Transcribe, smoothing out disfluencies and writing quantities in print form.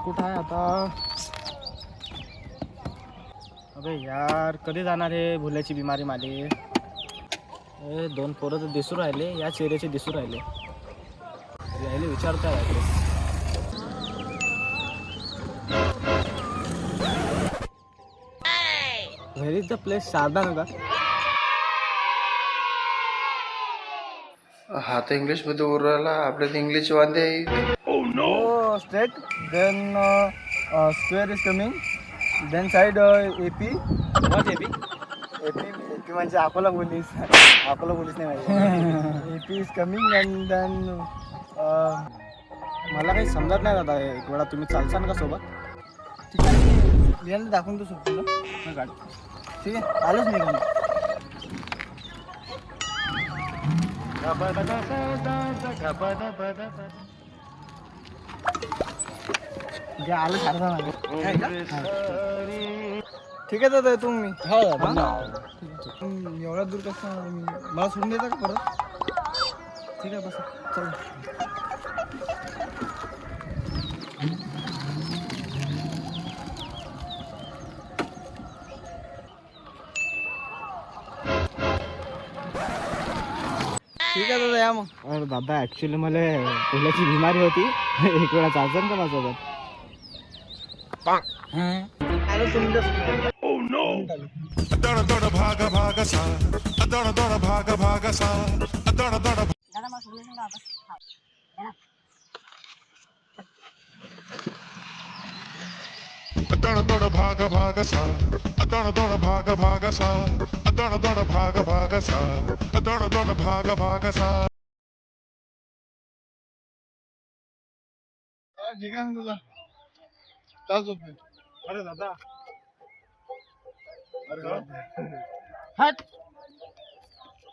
कुठं आहे आता? अबे यार, कधी जाणार आहे भुल्याची बिमारी माले? दोन पोरं तर दिसू राहिले, या चेहऱ्याचे दिसू राहिले. यायला विचारता address. Where is the place? Sharada Nagar. हा तर इंग्लिश मध्ये उराला आपल्यात इंग्लिश वाद्य आहे. Oh, straight. Then square is coming. Then side AP. What AP? AP म्हणजे अकोला पोलीस. अकोला पोलीस नाही माहिती. AP is coming and then मला काही समजत नाही दादा. एक वेळा तुम्ही चालसान का सोबत? ठीक आहे. याला दाखवून देऊ शकतो ना गाडी. ठीक आहे, आलोच मी गाडी. जे आलं शारदा मागे. ठीक आहे दादा, तुम्ही एवढ्या दूर कसं मला सोडून देता का परत? ठीक आहे, बस चल. ठीक आहे दादा, या मग. अरे दादा, ॲक्च्युली मला फुलाची बिमारी होती. एक वेळा चालतं का माझ्यासोबत? आलो तुमच्या. Oh no! दौड़ दौड़ भाग भाग सा दौड़ दौड़ भाग भाग सा दौड़ दौड़ दौड़ दौड़ भाग भाग सा दौड़ दौड़ भाग भाग सा दौड़ दौड़ भाग भाग सा दौड़ दौड़ भाग भाग सा. ठीक आहे ना तुझा. चाल झोप. अरे दादा, अरे हट.